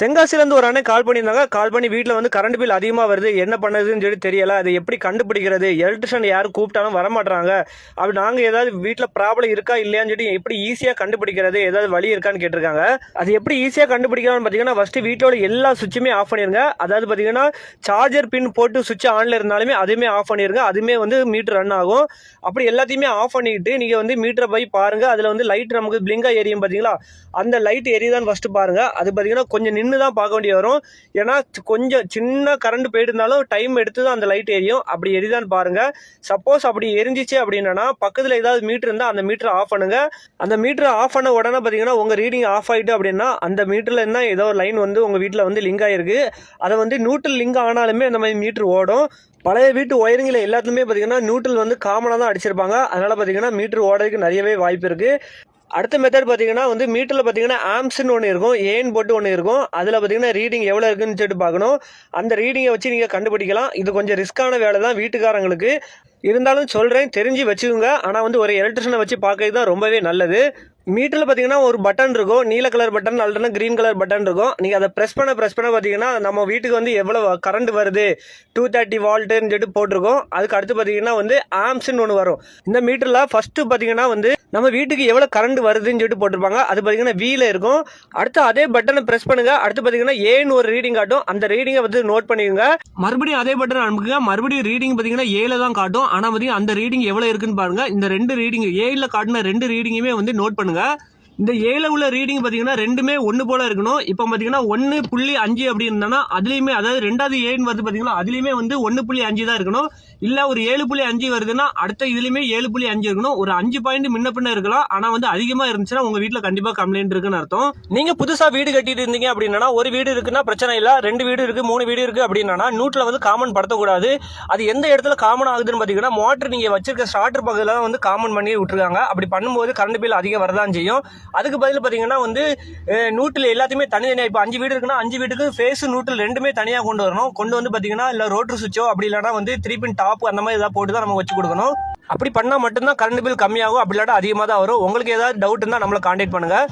தென்காசிலேருந்து ஒரு அண்ணன் கால் பண்ணியிருந்தாங்க. கால் பண்ணி வீட்டில் வந்து கரண்ட் பில் அதிகமாக வருது, என்ன பண்ணுறதுன்னு சொல்லி தெரியலை, அதை எப்படி கண்டுபிடிக்கிறது, எலக்ட்ரிஷன் யாரும் கூப்பிட்டாலும் வரமாட்டாங்க, அப்படி நாங்கள் ஏதாவது வீட்டில் ப்ராப்ளம் இருக்கா இல்லையான்னு சொல்லி எப்படி ஈஸியாக கண்டுபிடிக்கிறது, ஏதாவது வழி இருக்கான்னு கேட்டிருக்காங்க. அது எப்படி ஈஸியாக கண்டுபிடிக்கலாம்னு பார்த்தீங்கன்னா, ஃபஸ்ட்டு வீட்டோட எல்லா சுவிட்சுமே ஆஃப் பண்ணிடுங்க. அதாவது பார்த்தீங்கன்னா சார்ஜர் பின் போட்டு சுவிட்ச் ஆனில் இருந்தாலுமே அதுவுமே ஆஃப் பண்ணிடுங்க. அதுவுமே வந்து மீட்டர் ரன் ஆகும். அப்படி எல்லாத்தையுமே ஆஃப் பண்ணிக்கிட்டு நீங்கள் வந்து மீட்டரை போய் பாருங்கள். அதில் வந்து லைட் நமக்கு பிளிங்காக எரியும் பார்த்தீங்களா, அந்த லைட் எரியுதான்னு ஃபஸ்ட்டு பாருங்கள். அது பார்த்தீங்கன்னா கொஞ்சம் நின்று தான் பார்க்க வேண்டிய வரும். ஏன்னா கொஞ்சம் சின்ன கரண்ட் போயிட்டு இருந்தாலும் டைம் எடுத்து தான் அந்த லைட் எரியும். அப்படி எரிதான்னு பாருங்க. சப்போஸ் அப்படி எரிஞ்சிச்சு அப்படின்னா பக்கத்தில் ஏதாவது மீட்டர் இருந்தால் அந்த மீட்டரை ஆஃப் பண்ணுங்க. அந்த மீட்டரை ஆஃப் பண்ண உடனே பார்த்தீங்கன்னா உங்கள் ரீடிங் ஆஃப் ஆகிட்டு அப்படின்னா அந்த மீட்டரில் என்ன ஏதோ ஒரு லைன் வந்து உங்கள் வீட்டில் வந்து லிங்க் ஆகிருக்கு. அதை வந்து நியூட்ரல் லிங்க் ஆனாலுமே அந்த மாதிரி மீட்டர் ஓடும். பழைய வீட்டு ஒயரிங்கில் எல்லாத்துலேயுமே பார்த்தீங்கன்னா நியூட்ரல் வந்து காமனாக தான் அடிச்சிருப்பாங்க. அதனால் பார்த்தீங்கன்னா மீட்டர் ஓடுறதுக்கு நிறையவே வாய்ப்பு இருக்குது. அடுத்த மெத்தட் பார்த்தீங்கன்னா வந்து மீட்டரில் பார்த்தீங்கன்னா ஆம்ஸ்ன்னு ஒன்று இருக்கும், ஏன் போட்டு ஒன்று இருக்கும். அதில் பார்த்தீங்கன்னா ரீடிங் எவ்வளோ இருக்குன்னு சொல்லிட்டு பார்க்கணும். அந்த ரீடிங்கை வச்சு நீங்கள் கண்டுபிடிக்கலாம். இது கொஞ்சம் ரிஸ்க்கான வேலை தான் வீட்டுக்காரங்களுக்கு. இருந்தாலும் சொல்கிறேன், தெரிஞ்சு வச்சுக்கோங்க. ஆனால் வந்து ஒரு எலக்ட்ரிஷனை வச்சு பார்க்கறது தான் ரொம்பவே நல்லது. மீட்டரில் பார்த்தீங்கன்னா ஒரு பட்டன் இருக்கும், நீல கலர் பட்டன் அல்லனா கிரீன் கலர் பட்டன் இருக்கும். நீங்கள் அதை ப்ரெஸ் பண்ண பார்த்தீங்கன்னா நம்ம வீட்டுக்கு வந்து எவ்வளோ கரண்ட் வருது 230 வால்ட்டுன்னு சொல்லிட்டு போட்டிருக்கோம். அதுக்கு அடுத்து பார்த்தீங்கன்னா வந்து ஆம்ஸ்ன்னு ஒன்று வரும். இந்த மீட்டரில் ஃபஸ்ட்டு பார்த்தீங்கன்னா வந்து நம்ம வீட்டுக்கு எவ்வளோ கரண்ட் வருதுன்னு சொல்லிட்டு போட்டிருப்பாங்க. அது பார்த்தீங்கன்னா வீல இருக்கும். அடுத்து அதே பட்டனை ப்ரெஸ் பண்ணுங்க. அடுத்து பார்த்தீங்கன்னா ஏன்னு ஒரு ரீடிங் காட்டும். அந்த ரீடிங்கை வந்து நோட் பண்ணிக்கோங்க. மறுபடியும் அதே பட்டன் அனுப்புங்க. மறுபடியும் ரீடிங் பார்த்தீங்கன்னா ஏல தான் காட்டும். ஆனால் பார்த்தீங்கன்னா அந்த ரீடிங் எவ்வளோ இருக்குன்னு பாருங்க. இந்த ரெண்டு ரீடிங் ஏல காட்டின ரெண்டு ரீடிங்குமே வந்து நோட் பண்ணுங்க. இந்த ஏல உள்ள ரீடிங் பார்த்தீங்கன்னா ரெண்டுமே ஒன்று போல இருக்கணும். இப்போ பார்த்தீங்கன்னா 1.5 அப்படி இருந்தானா அதுலேயுமே, அதாவது ரெண்டாவது ஏன்னு வருது பார்த்தீங்கன்னா அதுலேயுமே வந்து 1.5 தான் இருக்கணும். இல்லை ஒரு 7.5 வருதுன்னா அடுத்த இதுலேயுமே 7.5 இருக்கணும். ஒரு 5 பாயிண்ட் முன்ன பின்ன இருக்கலாம். ஆனால் வந்து அதிகமாக இருந்துச்சுன்னா உங்கள் வீட்டில் கண்டிப்பாக கம்ப்ளைண்ட் இருக்குன்னு அர்த்தம். நீங்கள் புதுசாக வீடு கட்டிட்டு இருந்தீங்க அப்படின்னா ஒரு வீடு இருக்குன்னா பிரச்சனை இல்லை, 2 வீடு இருக்குது 3 வீடு இருக்குது அப்படின்னா நியூட்ரல் வந்து காமன் படுத்தக்கூடாது. அது எந்த இடத்துல காமன் ஆகுதுன்னு பார்த்தீங்கன்னா மோட்டர் நீங்கள் வச்சிருக்க ஸ்டார்டர் பக்கத்தில் தான் வந்து காமன் பண்ணி விட்டுருக்காங்க. அப்படி பண்ணும்போது கரண்ட் பில் அதிகம் வரதான் செய்யும். அதுக்கு பதில் பார்த்தீங்கன்னா வந்து நியூட்ரல் எல்லாத்தையுமே தனித்தனியாக, இப்போ 5 வீடு இருக்குன்னா 5 வீட்டுக்கு ஃபேஸ் நியூட்ரல் ரெண்டுமே தனியாக கொண்டு வரணும். கொண்டு வந்து பார்த்தீங்கன்னா இல்லை ரோட்டர் சுவிட்சோ அப்படி இல்லைனா வந்து 3 பின் டாப் அந்த மாதிரி ஏதாவது போட்டு தான் நம்ம வச்சு கொடுக்கணும். அப்படி பண்ணால் மட்டும்தான் கரண்ட் பில் கம்மியாகும். அப்படி இல்லாட்டா அதிகமாக தான் வரும். உங்களுக்கு ஏதாவது டவுட் இருந்தால் நம்மளை கான்டாக்ட் பண்ணுங்கள்.